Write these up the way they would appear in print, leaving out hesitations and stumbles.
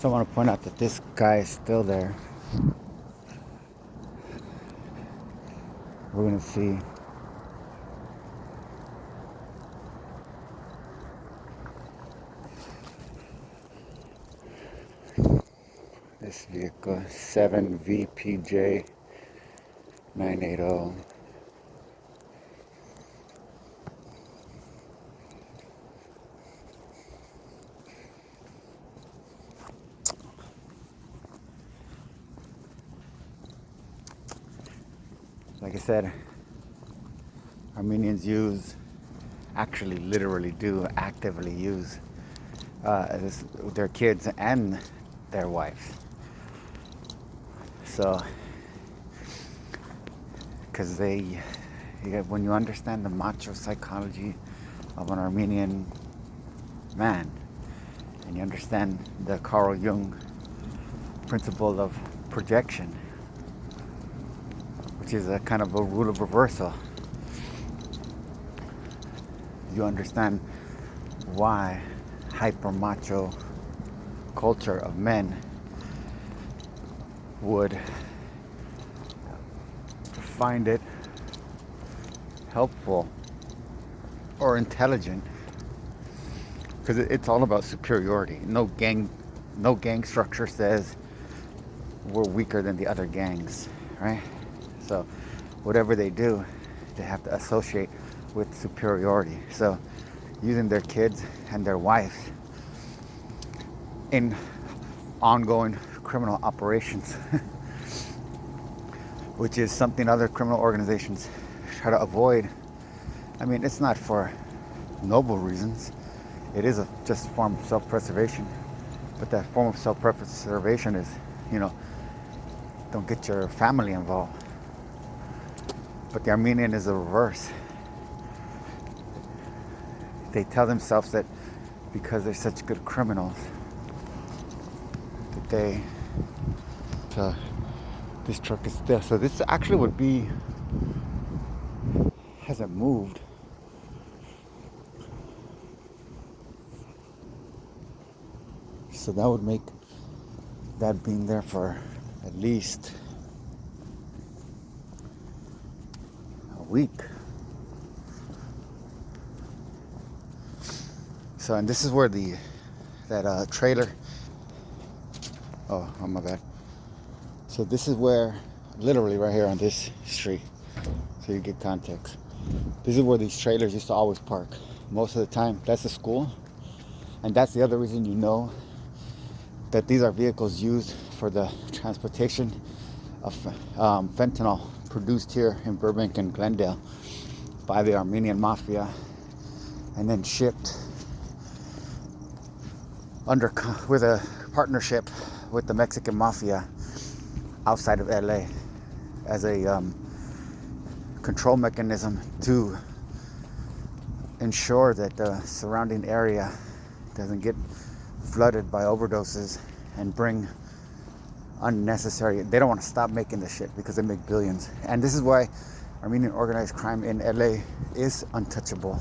So I want to point out that this guy is still there. We're going to see. This vehicle, 7VPJ 980. Like I said, Armenians actually literally do actively use their kids and their wives. So, because when you understand the macho psychology of an Armenian man, and you understand the Carl Jung principle of projection, which is a kind of a rule of reversal, you understand why hyper macho culture of men would find it helpful or intelligent, because it's all about superiority. No gang structure says we're weaker than the other gangs, right? So whatever they do, they have to associate with superiority. So using their kids and their wives in ongoing criminal operations, which is something other criminal organizations try to avoid. I mean, it's not for noble reasons. It is just a form of self-preservation. But that form of self-preservation is, don't get your family involved. But the Armenian is the reverse. They tell themselves that because they're such good criminals, that this truck is there. So this actually would be, hasn't moved. So that would make that being there for at least a week. So, and this is where that trailer. Oh, my bad. So this is where, literally right here on this street, so you get context. This is where these trailers used to always park. Most of the time, that's the school. And that's the other reason that these are vehicles used for the transportation of fentanyl produced here in Burbank and Glendale by the Armenian mafia, and then shipped with a partnership with the Mexican mafia outside of LA as a control mechanism to ensure that the surrounding area doesn't get flooded by overdoses and bring unnecessary. They don't want to stop making this shit because they make billions. And this is why Armenian organized crime in LA is untouchable,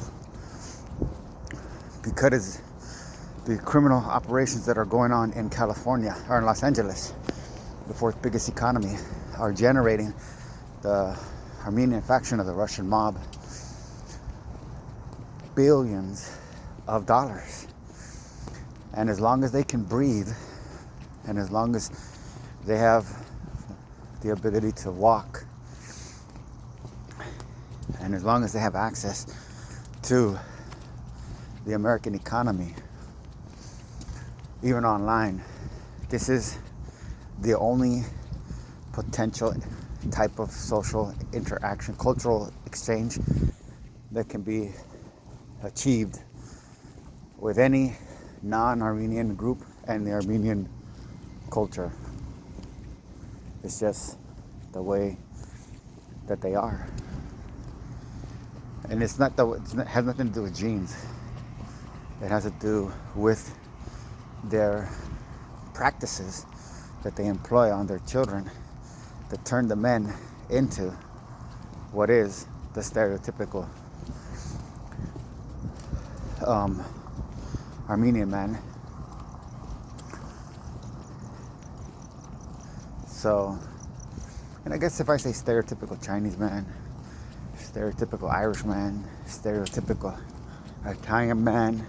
because the criminal operations that are going on in California or in Los Angeles, the fourth biggest economy, are generating the Armenian faction of the Russian mob billions of dollars. And as long as they can breathe, and as long as they have the ability to walk, and as long as they have access to the American economy, even online, this is the only potential type of social interaction, cultural exchange that can be achieved with any non-Armenian group and the Armenian culture. It's just the way that they are. And it has nothing to do with genes. It has to do with their practices that they employ on their children that turn the men into what is the stereotypical Armenian man. So, and I guess if I say stereotypical Chinese man, stereotypical Irish man, stereotypical Italian man,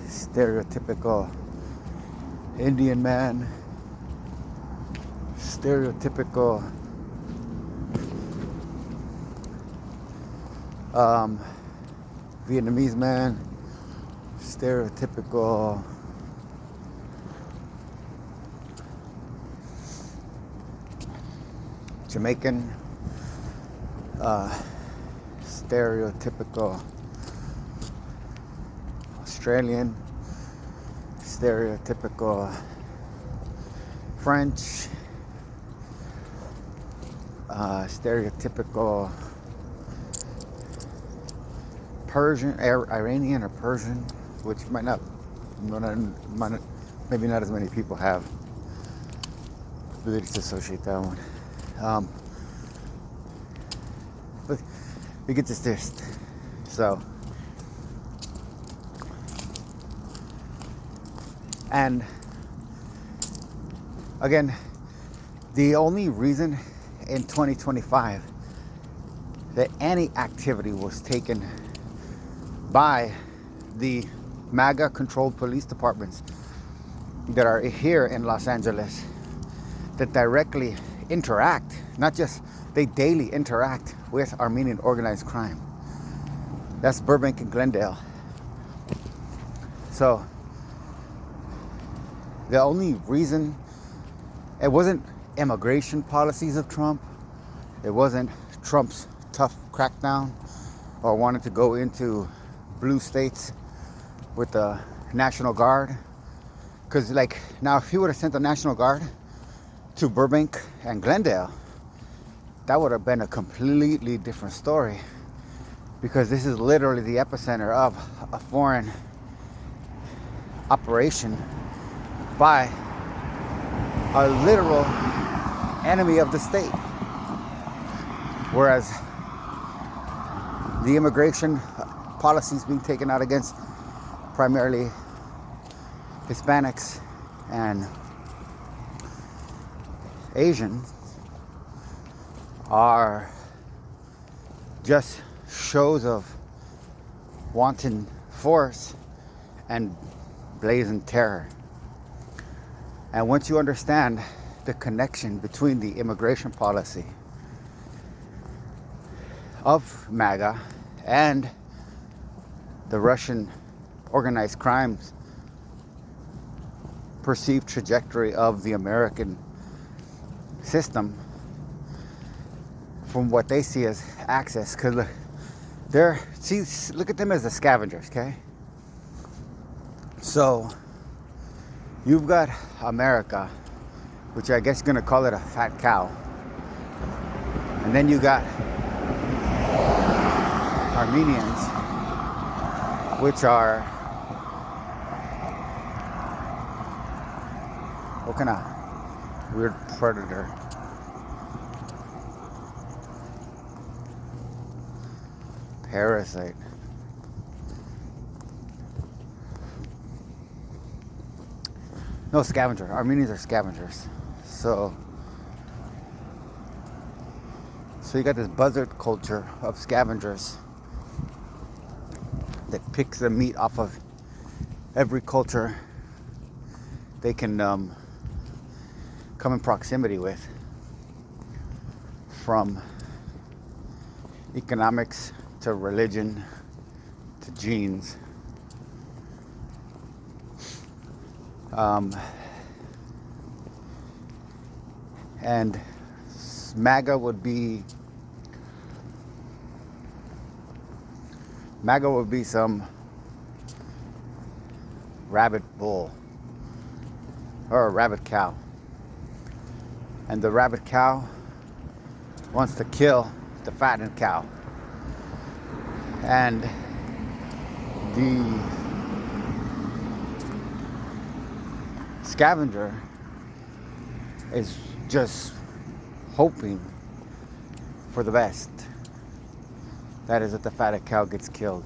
stereotypical Indian man, stereotypical Vietnamese man, stereotypical Jamaican, stereotypical Australian, stereotypical French, stereotypical Persian, Iranian or Persian, which maybe not as many people have ability to associate that one. But we get this gist. So, and again, the only reason in 2025 that any activity was taken by the MAGA controlled police departments that are here in Los Angeles that directly interact, not just they daily interact with Armenian organized crime. That's Burbank and Glendale. So the only reason, it wasn't immigration policies of Trump, it wasn't Trump's tough crackdown or wanting to go into blue states with the National Guard. Because like now, if he would have sent the National Guard to Burbank and Glendale, that would have been a completely different story, because this is literally the epicenter of a foreign operation by a literal enemy of the state. Whereas the immigration policies being taken out against primarily Hispanics and Asians are just shows of wanton force and blazing terror. And once you understand the connection between the immigration policy of MAGA and the Russian organized crimes perceived trajectory of the American system, from what they see as access, because look at them as the scavengers, okay? So you've got America, which I guess you're gonna call it a fat cow, and then you got Armenians, which are, what kind of weird predator? Parasite. No, scavenger. Armenians are scavengers. So you got this buzzard culture of scavengers that picks the meat off of every culture they can come in proximity with, from economics to religion to genes. And MAGA would be some rabid bull or a rabid cow, and the rabid cow wants to kill the fattened cow, and the scavenger is just hoping for the best. That is, that the fatted cow gets killed.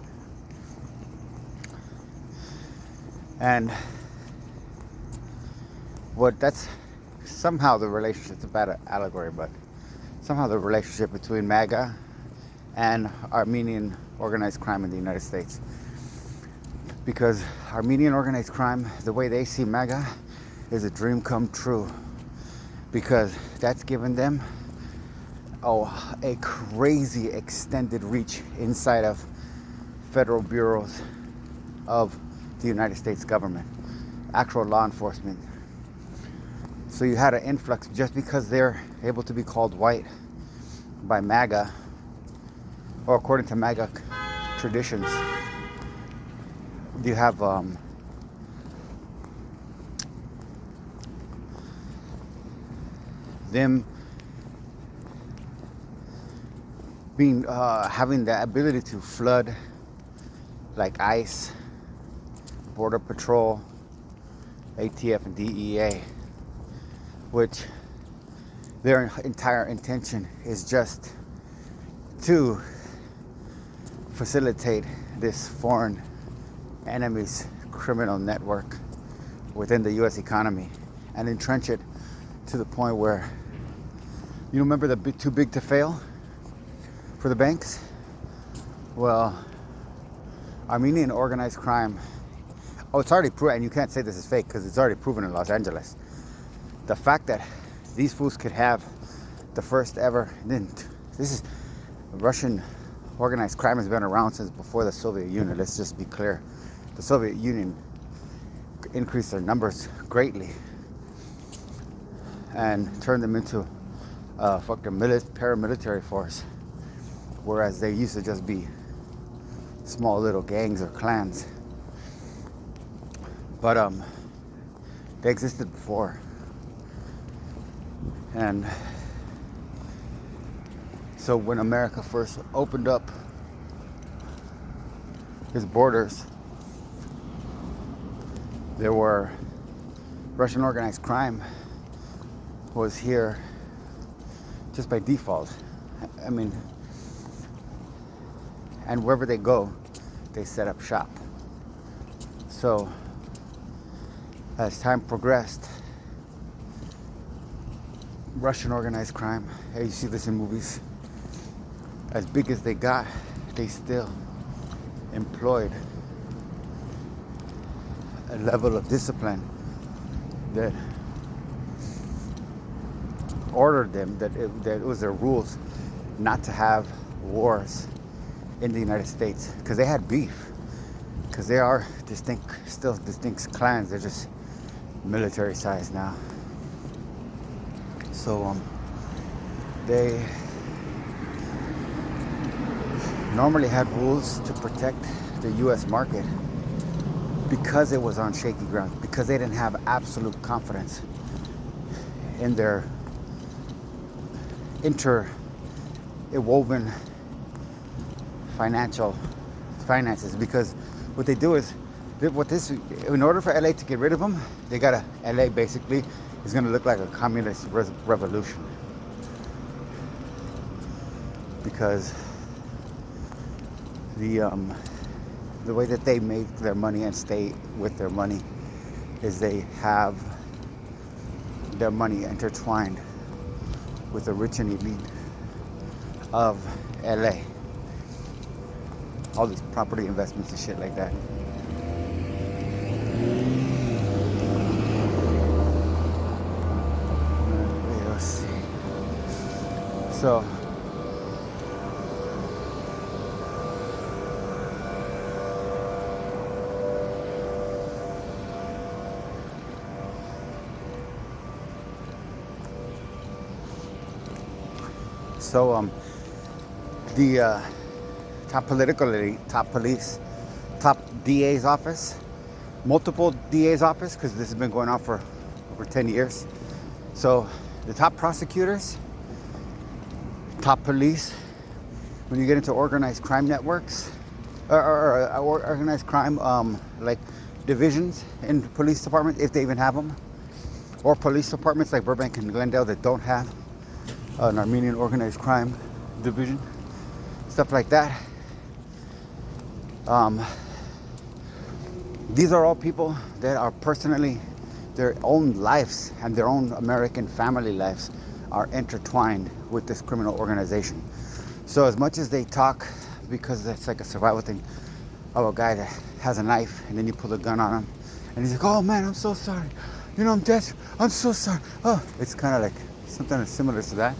And what that's somehow the relationship, it's a bad allegory, but somehow the relationship between MAGA and Armenian organized crime in the United States. Because Armenian organized crime, the way they see MAGA, is a dream come true. Because that's given them a crazy extended reach inside of federal bureaus of the United States government, actual law enforcement. So you had an influx just because they're able to be called white by MAGA, or according to MAGA traditions. You have them being having the ability to flood like ICE, Border Patrol, ATF, and DEA, which their entire intention is just to facilitate this foreign enemy's criminal network within the U.S. economy and entrench it to the point where, you remember the too big to fail for the banks? Well, Armenian organized crime, it's already proven, and you can't say this is fake because it's already proven in Los Angeles. The fact that these fools could have the first ever, this is Russian organized crime has been around since before the Soviet Union. Let's just be clear. The Soviet Union increased their numbers greatly and turned them into a fucking paramilitary force, whereas they used to just be small little gangs or clans. But they existed before. And so when America first opened up its borders, there were Russian organized crime was here just by default. I mean, and wherever they go, they set up shop. So as time progressed, Russian organized crime, hey, you see this in movies, as big as they got, they still employed a level of discipline that ordered them, that it was their rules not to have wars in the United States, because they had beef, because they are still distinct clans. They're just military size now. So they normally had rules to protect the U.S. market because it was on shaky ground, because they didn't have absolute confidence in their interwoven finances. Because what they do is, in order for LA to get rid of them, LA basically is going to look like a communist revolution, because the way that they make their money and stay with their money is they have their money intertwined with the rich and elite of LA. All these property investments and shit like that. Let's see. So the top political elite, top police, top DA's office, multiple DA's office, because this has been going on for over 10 years. So the top prosecutors, top police, when you get into organized crime networks, or organized crime like divisions in the police department, if they even have them, or police departments like Burbank and Glendale that don't have an Armenian organized crime division, stuff like that. These are all people that are personally their own lives and their own American family lives are intertwined with this criminal organization. So as much as they talk, because it's like a survival thing, of a guy that has a knife and then you pull a gun on him and he's like, oh man, I'm so sorry. You know, I'm so sorry. Oh, it's kind of like something similar to that,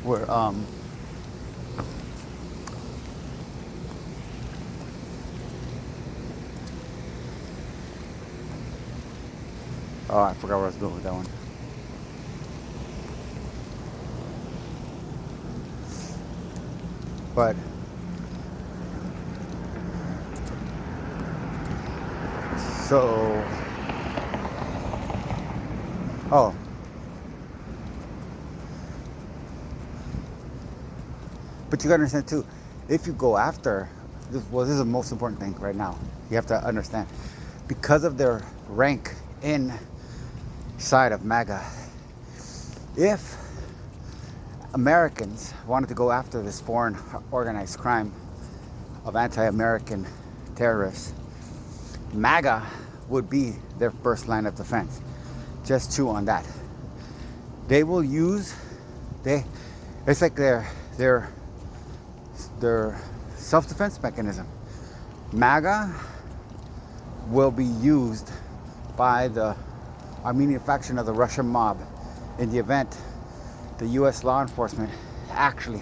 where oh, I forgot where I was going with that one. But so, oh, but you gotta understand too, if you go after, this is the most important thing right now. You have to understand, because of their rank inside of MAGA, if Americans wanted to go after this foreign organized crime of anti-American terrorists, MAGA would be their first line of defense. Just chew on that. They will use, it's like their self-defense mechanism. MAGA will be used by the Armenian faction of the Russian mob in the event the US law enforcement actually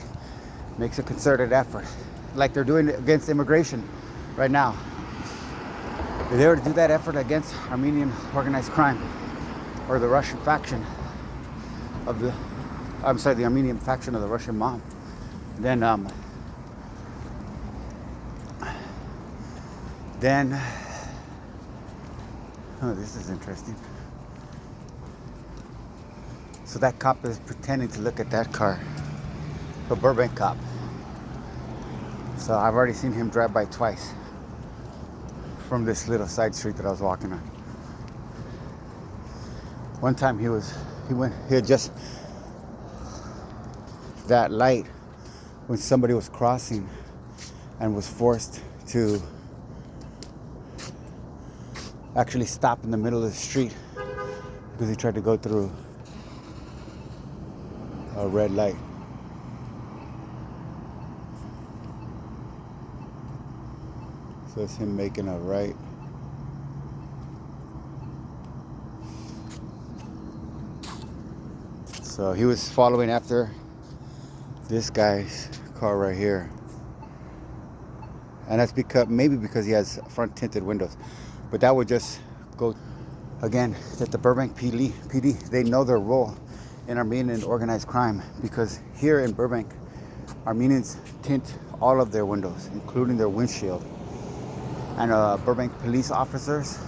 makes a concerted effort, like they're doing against immigration right now. If they were to do that effort against Armenian organized crime, or the Russian faction of the Armenian faction of the Russian mob, then oh, this is interesting. So that cop is pretending to look at that car, the Burbank cop. So I've already seen him drive by twice from this little side street that I was walking on. One time he had just that light when somebody was crossing and was forced to actually stop in the middle of the street because he tried to go through a red light. So it's him making a right. So he was following after this guy's car right here. And that's maybe because he has front tinted windows. But that would just go, again, that the Burbank PD, they know their role in Armenian organized crime, because here in Burbank, Armenians tint all of their windows, including their windshield. And Burbank police officers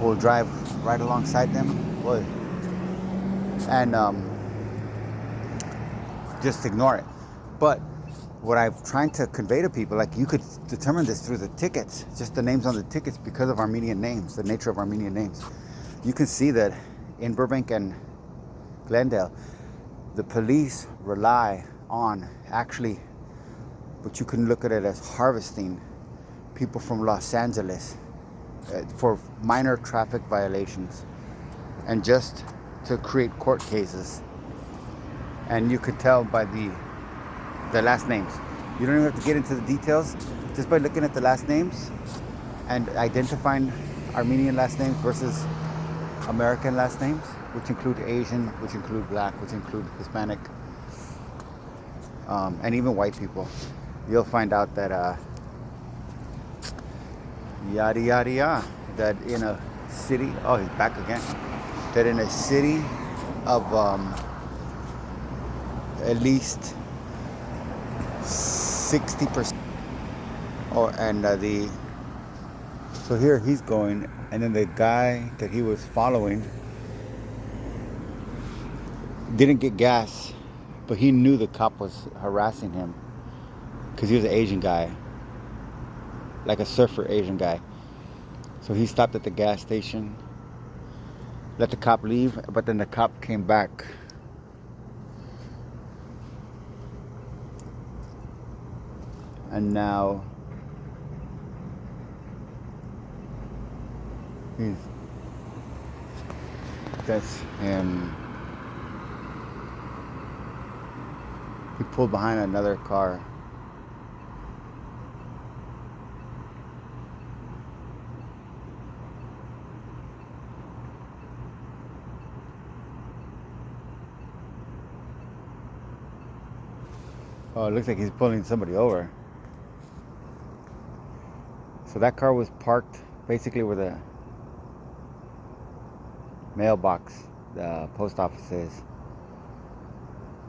will drive right alongside them and just ignore it. But what I'm trying to convey to people, like, you could determine this through the tickets, just the names on the tickets, because of Armenian names, the nature of Armenian names. You can see that in Burbank and Glendale, the police rely on actually, but you can look at it as harvesting people from Los Angeles for minor traffic violations, and just to create court cases. And you could tell by the last names. You don't even have to get into the details. Just by looking at the last names and identifying Armenian last names versus American last names, which include Asian, which include Black, which include Hispanic, and even white people, you'll find out that yada yada yada, that in a city, oh, he's back again, that in a city of at least 60%, so here he's going, and then the guy that he was following didn't get gas, but he knew the cop was harassing him because he was an Asian guy, like a surfer Asian guy. So he stopped at the gas station, let the cop leave, but then the cop came back. And now that's him. He pulled behind another car. Oh, it looks like he's pulling somebody over. So that car was parked basically where the mailbox, the post office is.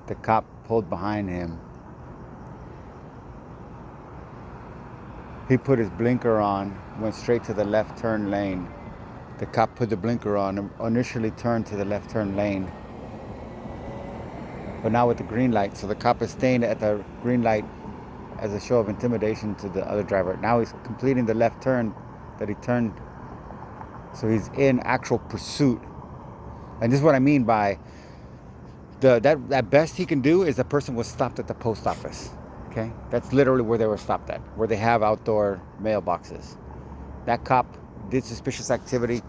The cop pulled behind him. He put his blinker on, went straight to the left turn lane. The cop put the blinker on and initially turned to the left turn lane. But now with the green light, so the cop is staying at the green light as a show of intimidation to the other driver. Now he's completing the left turn that he turned. So he's in actual pursuit. And this is what I mean by that best he can do is the person was stopped at the post office. Okay? That's literally where they were stopped at, where they have outdoor mailboxes. That cop did suspicious activity.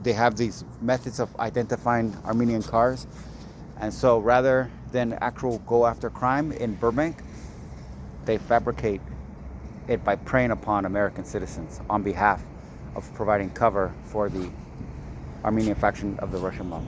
They have these methods of identifying Armenian cars. And so rather than actual go after crime in Burbank, they fabricate it by preying upon American citizens on behalf of providing cover for the Armenian faction of the Russian mob.